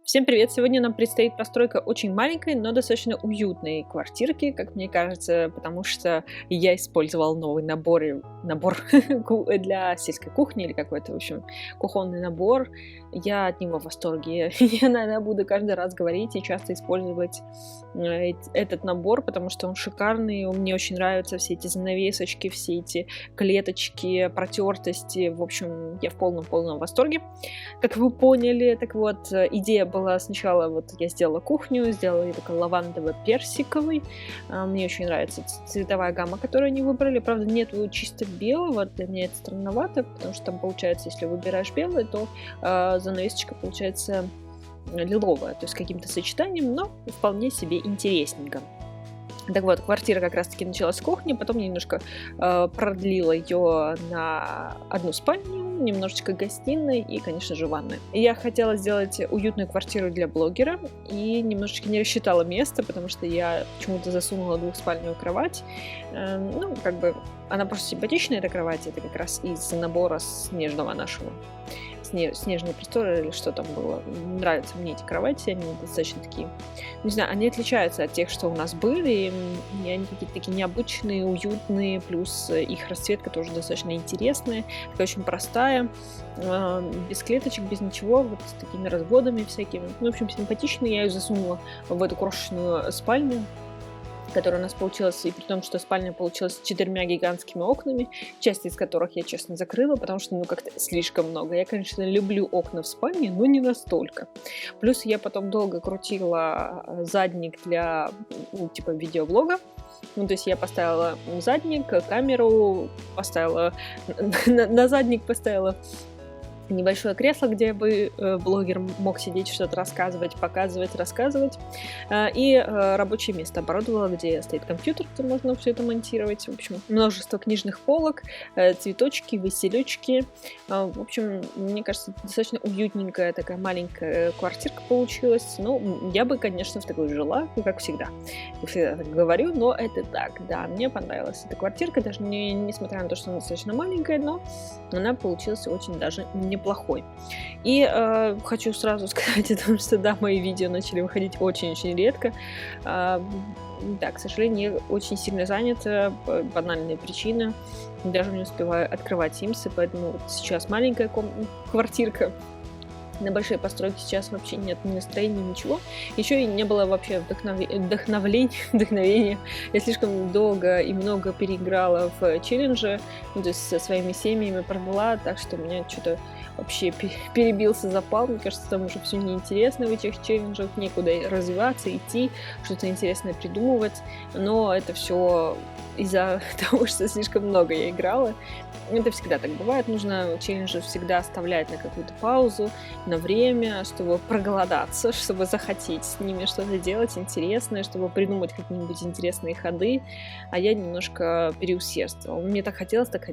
Всем привет! Сегодня нам предстоит постройка очень маленькой, но достаточно уютной квартирки, как мне кажется, потому что я использовал новый набор для сельской кухни или какой-то, в общем, кухонный набор. Я от него в восторге. Я, наверное, буду каждый раз говорить и часто использовать этот набор, потому что он шикарный, мне очень нравятся все эти занавесочки, все эти клеточки, протертости. В общем, я в полном восторге. Как вы поняли, так вот, идея была сначала, вот я сделала кухню, сделала ее такой лавандово-персиковый. Мне очень нравится цветовая гамма, которую они выбрали. Правда, нету чисто белого, для меня это странновато, потому что там получается, если выбираешь белый, то занавесочка получается лиловая, то есть с каким-то сочетанием, но вполне себе интересненько. Так вот, квартира как раз-таки началась с кухни, потом я немножко продлила ее на одну спальню, немножечко гостиной и, конечно же, ванной. Я хотела сделать уютную квартиру для блогера и немножечко не рассчитала место, потому что я почему-то засунула двухспальную кровать. Ну, как бы, она просто симпатичная, эта кровать, это как раз из набора снежного нашего. Снежные просторы или что там было. Нравятся мне эти кровати, они достаточно такие, не знаю, они отличаются от тех, что у нас были, и они какие-то такие необычные, уютные, плюс их расцветка тоже достаточно интересная, такая очень простая, без клеточек, без ничего, вот с такими разводами всякими. Ну, в общем, симпатичная, я ее засунула в эту крошечную спальню, которая у нас получилась, и при том, что спальня получилась с 4 гигантскими окнами, часть из которых я, честно, закрыла, потому что, ну, как-то слишком много. Я, конечно, люблю окна в спальне, но не настолько. Плюс я потом долго крутила задник для, ну, типа, видеоблога. Ну, то есть я поставила задник, камеру, поставила на задник поставила небольшое кресло, где бы блогер мог сидеть, что-то рассказывать, показывать, рассказывать. И рабочее место оборудовала, где стоит компьютер, где можно все это монтировать. В общем, множество книжных полок, цветочки, веселючки. В общем, мне кажется, достаточно уютненькая такая маленькая квартирка получилась. Ну, я бы, конечно, в такой жила, как всегда. Я всегда так говорю, но это так, да. Мне понравилась эта квартирка, даже несмотря на то, что она достаточно маленькая, но она получилась очень даже неплохой. И хочу сразу сказать о том, что да, мои видео начали выходить очень-очень редко. Да, к сожалению, я очень сильно занята, банальная причина. Даже не успеваю открывать Sims, поэтому вот сейчас маленькая квартирка. На большие постройки сейчас вообще нет ни настроения, ничего. Еще и не было вообще вдохновения. Я слишком долго и много переиграла в челлендже, ну, то есть со своими семьями пробыла, так что у меня что-то вообще перебился запал. Мне кажется, там уже все неинтересно в этих челленджах, некуда развиваться, идти, что-то интересное придумывать. Но это все из-за того, что слишком много я играла. Это всегда так бывает. Нужно челленджи всегда оставлять на какую-то паузу, на время, чтобы проголодаться, чтобы захотеть с ними что-то делать интересное, чтобы придумать какие-нибудь интересные ходы. А я немножко переусердствовала. Мне так хотелось, так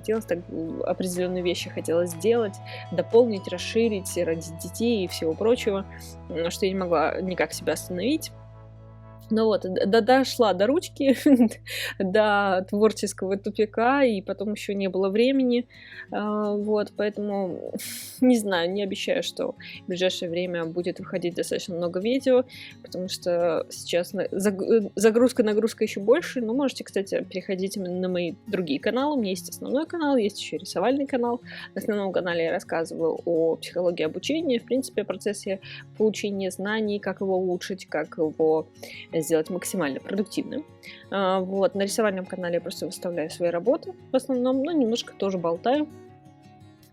определенные вещи хотелось сделать, дополнить, расширить ради детей и всего прочего, что я не могла никак себя остановить. Ну вот, дошла до ручки, до творческого тупика, и потом еще не было времени. Вот, поэтому не знаю, не обещаю, что в ближайшее время будет выходить достаточно много видео, потому что сейчас нагрузка еще больше. Но можете, кстати, переходить на мои другие каналы. У меня есть основной канал, есть еще рисовальный канал. На основном канале я рассказываю о психологии обучения, в принципе, о процессе получения знаний, как его улучшить, как его сделать максимально продуктивным. Вот. На рисовальном канале я просто выставляю свои работы в основном, но немножко тоже болтаю.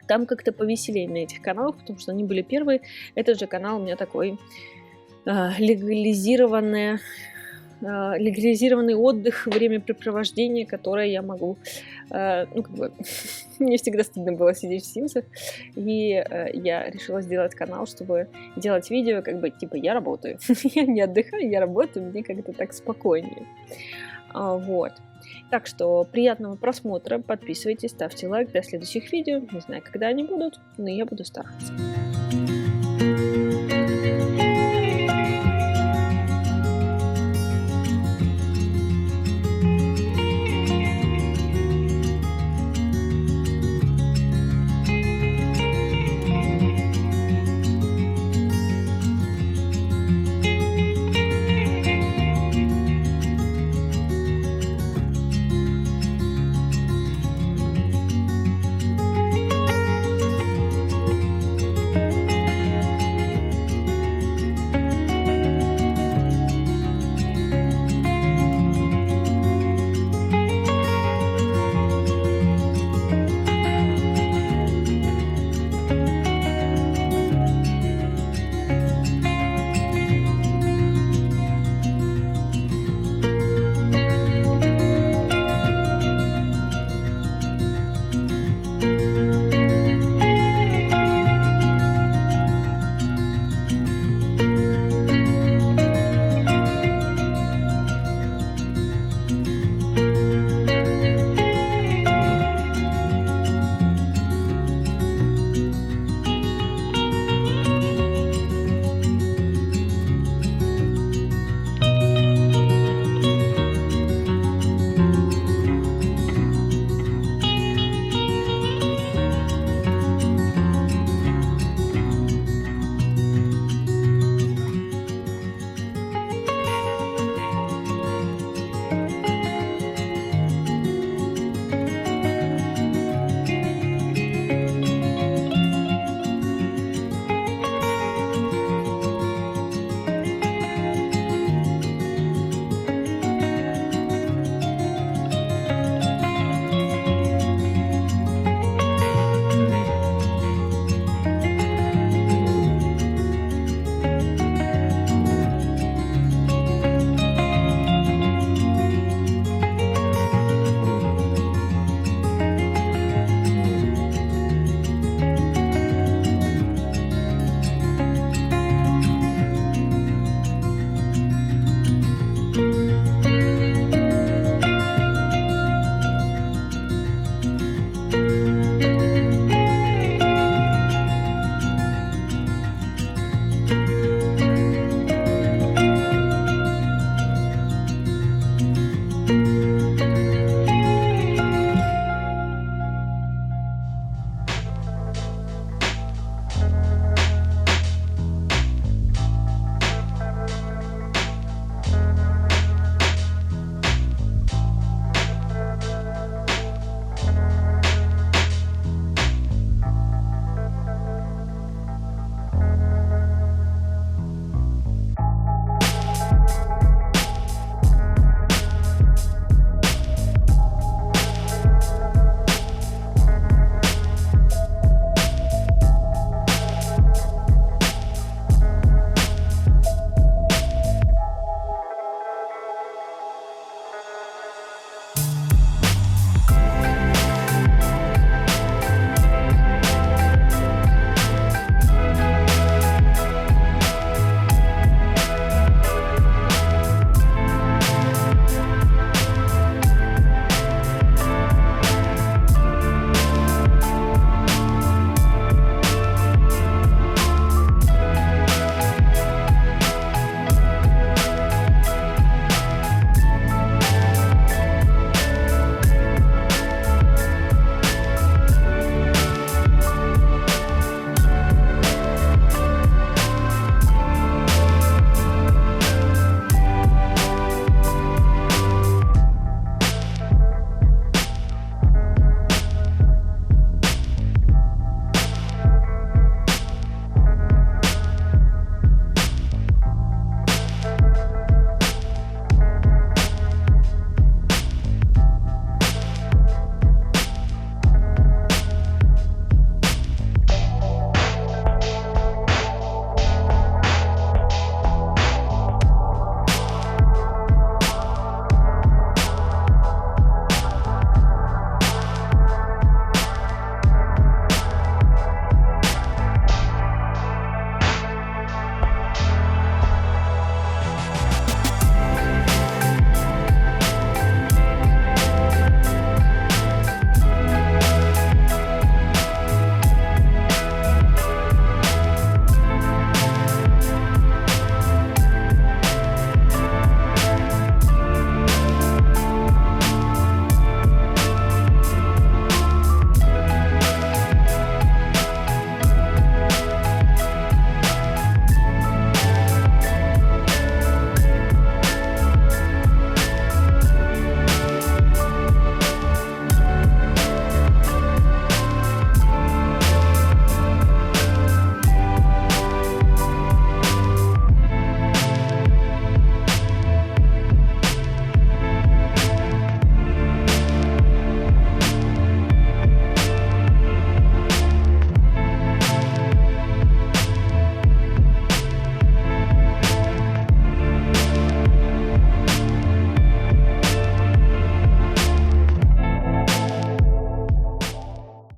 Там как-то повеселее на этих каналах, потому что они были первые. Этот же канал у меня такой легализированный отдых, времяпрепровождение, которое я могу, ну, как бы, мне всегда стыдно было сидеть в Симсах, и я решила сделать канал, чтобы делать видео, как бы, типа, я работаю. Я не отдыхаю, я работаю, мне как-то так спокойнее. Вот. Так что приятного просмотра, подписывайтесь, ставьте лайк, до следующих видео. Не знаю, когда они будут, но я буду стараться.